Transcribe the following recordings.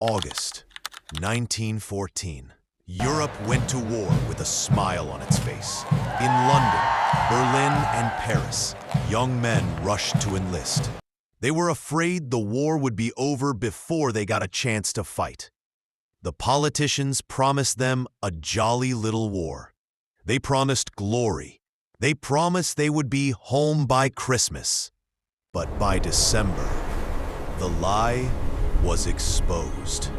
August 1914. Europe went to war with a smile on its face. In London, Berlin, and Paris, young men rushed to enlist. They were afraid the war would be over before they got a chance to fight. The politicians promised them a jolly little war. They promised glory. They promised they would be home by Christmas. But by December, the lie was exposed.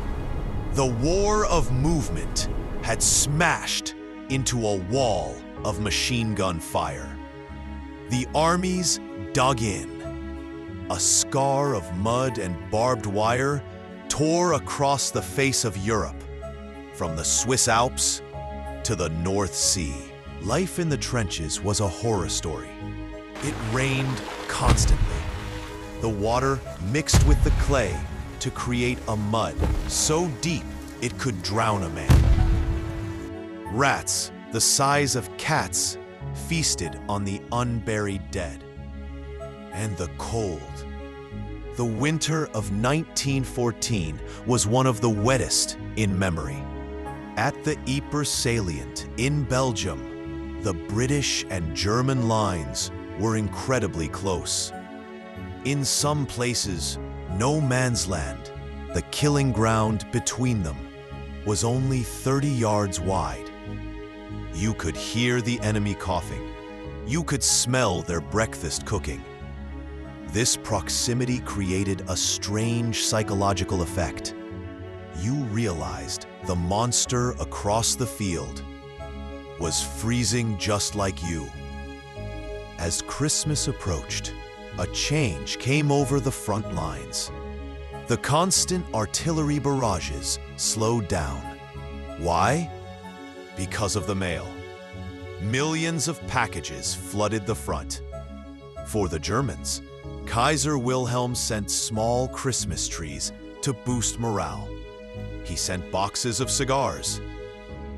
The war of movement had smashed into a wall of machine gun fire. The armies dug in. A scar of mud and barbed wire tore across the face of Europe, from the Swiss Alps to the North Sea. Life in the trenches was a horror story. It rained constantly. The water mixed with the clay to create a mud so deep it could drown a man. Rats, the size of cats, feasted on the unburied dead. And the cold. The winter of 1914 was one of the wettest in memory. At the Ypres salient in Belgium, the British and German lines were incredibly close. In some places, no man's land, the killing ground between them, was only 30 yards wide. You could hear the enemy coughing. You could smell their breakfast cooking. This proximity created a strange psychological effect. You realized the monster across the field was freezing just like you. As Christmas approached, a change came over the front lines. The constant artillery barrages slowed down. Why? Because of the mail. Millions of packages flooded the front. For the Germans, Kaiser Wilhelm sent small Christmas trees to boost morale. He sent boxes of cigars.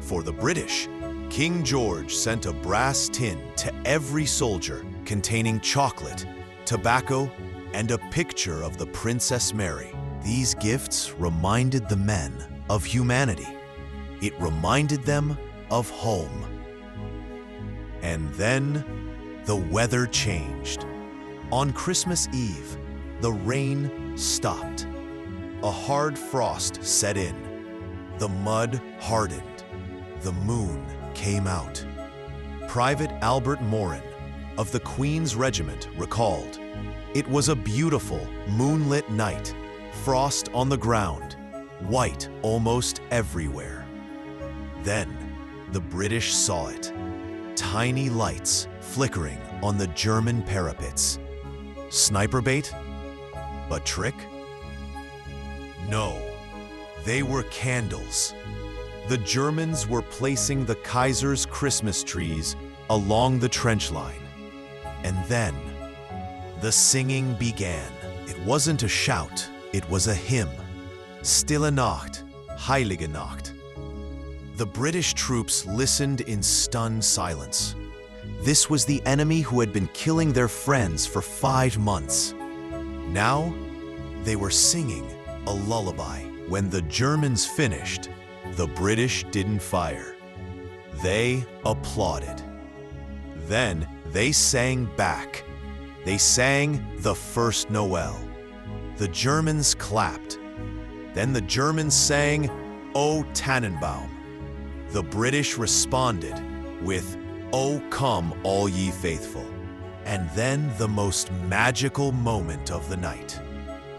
For the British, King George sent a brass tin to every soldier containing chocolate, tobacco, and a picture of the Princess Mary. These gifts reminded the men of humanity. It reminded them of home. And then the weather changed. On Christmas Eve, the rain stopped. A hard frost set in. The mud hardened. The moon came out. Private Albert Morin of the Queen's Regiment recalled, "It was a beautiful, moonlit night, frost on the ground, white almost everywhere." Then the British saw it, tiny lights flickering on the German parapets. Sniper bait? But trick? No, they were candles. The Germans were placing the Kaiser's Christmas trees along the trench line. And then, the singing began. It wasn't a shout, it was a hymn. Stille Nacht, Heilige Nacht. The British troops listened in stunned silence. This was the enemy who had been killing their friends for 5 months. Now, they were singing a lullaby. When the Germans finished, the British didn't fire. They applauded. Then they sang back. They sang the first Noel. The Germans clapped. Then the Germans sang O Tannenbaum. The British responded with O come all ye faithful. And then the most magical moment of the night.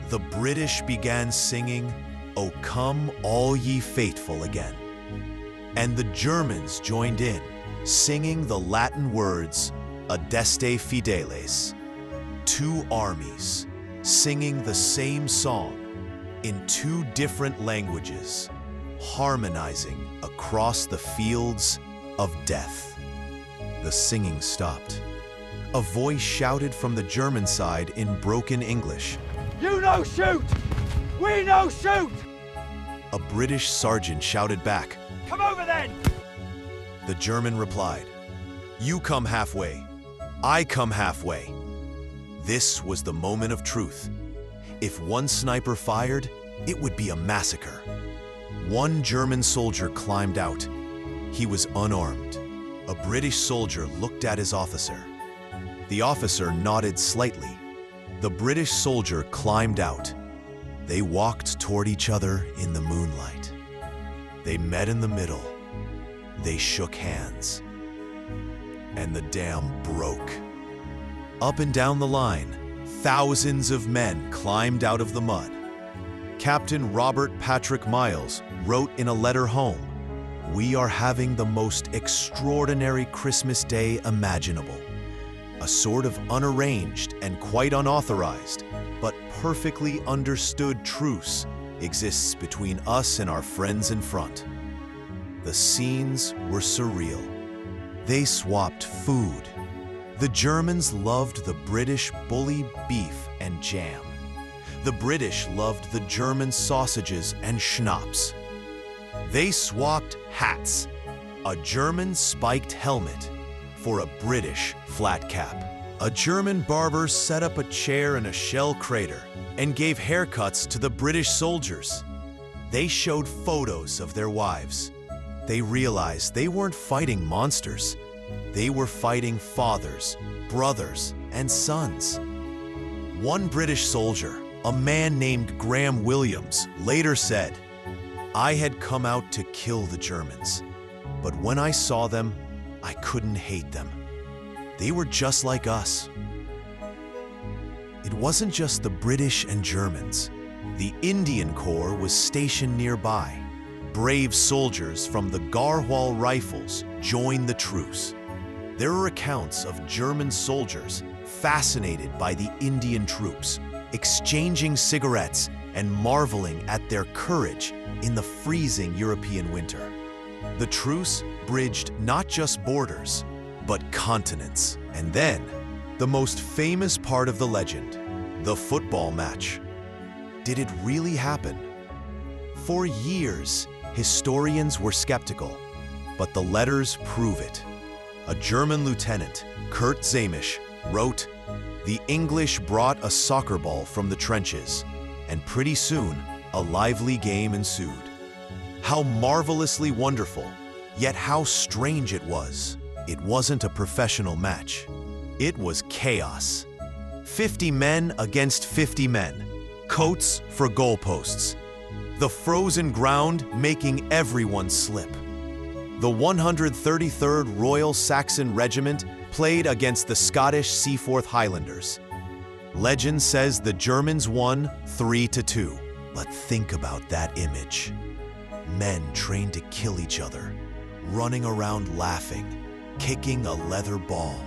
The British began singing O come all ye faithful again. And the Germans joined in, singing the Latin words Adeste Fideles. 2 armies singing the same song in 2 different languages, harmonizing across the fields of death. The singing stopped. A voice shouted from the German side in broken English, "You no shoot! We no shoot!" A British sergeant shouted back, "Come over then!" The German replied, "You come halfway. I come halfway." This was the moment of truth. If one sniper fired, it would be a massacre. One German soldier climbed out. He was unarmed. A British soldier looked at his officer. The officer nodded slightly. The British soldier climbed out. They walked toward each other in the moonlight. They met in the middle. They shook hands. And the dam broke. Up and down the line, thousands of men climbed out of the mud. Captain Robert Patrick Miles wrote in a letter home, "We are having the most extraordinary Christmas day imaginable. A sort of unarranged and quite unauthorized, but perfectly understood truce exists between us and our friends in front." The scenes were surreal. They swapped food. The Germans loved the British bully beef and jam. The British loved the German sausages and schnapps. They swapped hats, a German spiked helmet for a British flat cap. A German barber set up a chair in a shell crater and gave haircuts to the British soldiers. They showed photos of their wives. They realized they weren't fighting monsters. They were fighting fathers, brothers, and sons. One British soldier, a man named Graham Williams, later said, "I had come out to kill the Germans, but when I saw them, I couldn't hate them. They were just like us." It wasn't just the British and Germans. The Indian Corps was stationed nearby. Brave soldiers from the Garhwal Rifles joined the truce. There are accounts of German soldiers fascinated by the Indian troops, exchanging cigarettes and marveling at their courage in the freezing European winter. The truce bridged not just borders, but continents. And then, the most famous part of the legend, the football match. Did it really happen? For years, historians were skeptical, but the letters prove it. A German lieutenant, Kurt Zamisch, wrote, "The English brought a soccer ball from the trenches, and pretty soon a lively game ensued. How marvelously wonderful, yet how strange it was. It wasn't a professional match. It was chaos. 50 men against 50 men, coats for goalposts. The frozen ground making everyone slip. The 133rd Royal Saxon Regiment played against the Scottish Seaforth Highlanders. Legend says the Germans won 3-2. But think about that image. Men trained to kill each other, running around laughing, kicking a leather ball,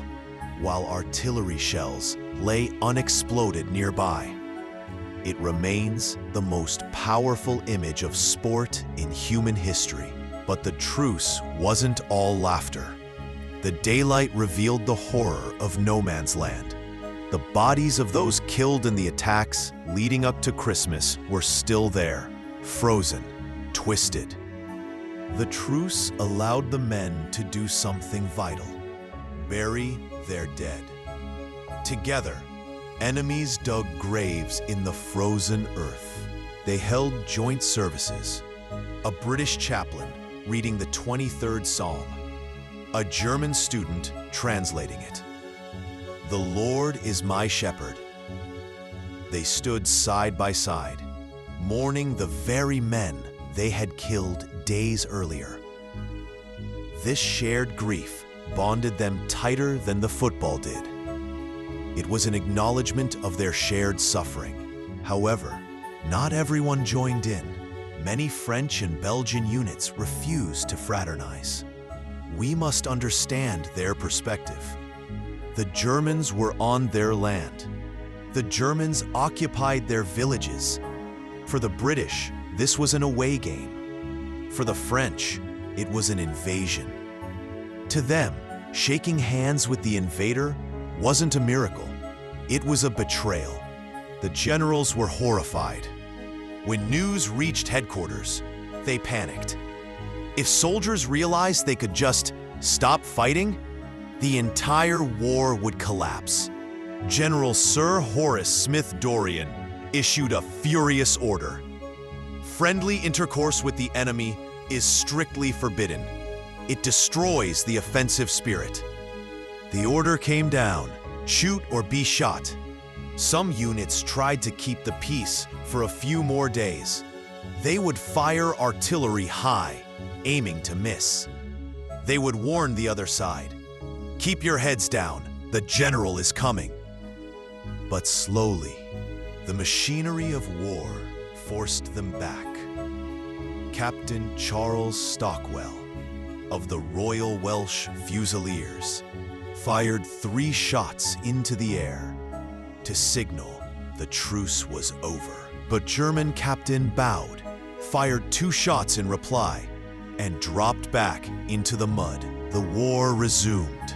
while artillery shells lay unexploded nearby. It remains the most powerful image of sport in human history. But the truce wasn't all laughter. The daylight revealed the horror of no man's land. The bodies of those killed in the attacks leading up to Christmas were still there, frozen, twisted. The truce allowed the men to do something vital: bury their dead. Together, enemies dug graves in the frozen earth. They held joint services. A British chaplain reading the 23rd Psalm. A German student translating it. "The Lord is my shepherd." They stood side by side, mourning the very men they had killed days earlier. This shared grief bonded them tighter than the football did. It was an acknowledgement of their shared suffering. However, not everyone joined in. Many French and Belgian units refused to fraternize. We must understand their perspective. The Germans were on their land. The Germans occupied their villages. For the British, this was an away game. For the French, it was an invasion. To them, shaking hands with the invader wasn't a miracle. It was a betrayal. The generals were horrified. When news reached headquarters, they panicked. If soldiers realized they could just stop fighting, the entire war would collapse. General Sir Horace Smith Dorrien issued a furious order. Friendly intercourse with the enemy is strictly forbidden. It destroys the offensive spirit. The order came down: shoot or be shot. Some units tried to keep the peace for a few more days. They would fire artillery high, aiming to miss. They would warn the other side, "Keep your heads down, the general is coming." But slowly, the machinery of war forced them back. Captain Charles Stockwell of the Royal Welsh Fusiliers fired 3 shots into the air to signal the truce was over. But German Captain Bowd fired 2 shots in reply and dropped back into the mud. The war resumed,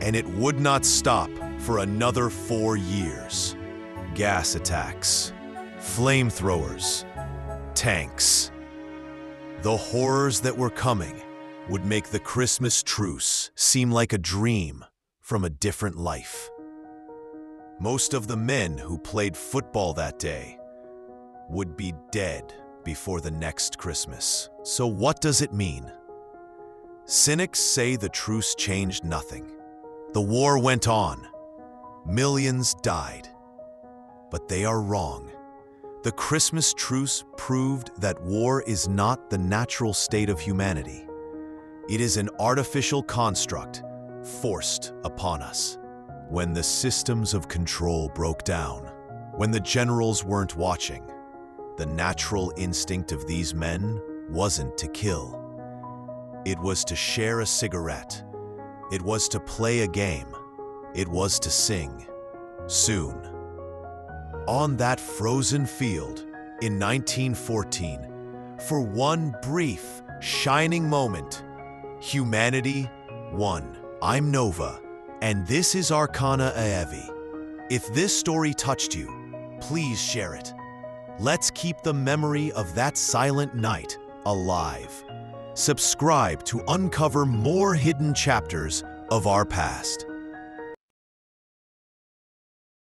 and it would not stop for another 4 years. Gas attacks, flamethrowers, tanks. The horrors that were coming would make the Christmas truce seem like a dream from a different life. Most of the men who played football that day would be dead before the next Christmas. So what does it mean? Cynics say the truce changed nothing. The war went on. Millions died. But they are wrong. The Christmas truce proved that war is not the natural state of humanity. It is an artificial construct forced upon us. When the systems of control broke down, when the generals weren't watching, the natural instinct of these men wasn't to kill. It was to share a cigarette. It was to play a game. It was to sing. Soon, on that frozen field in 1914, for one brief, shining moment, humanity won. I'm Nova, and this is Arcana Aevi. If this story touched you, please share it. Let's keep the memory of that silent night alive. Subscribe to uncover more hidden chapters of our past.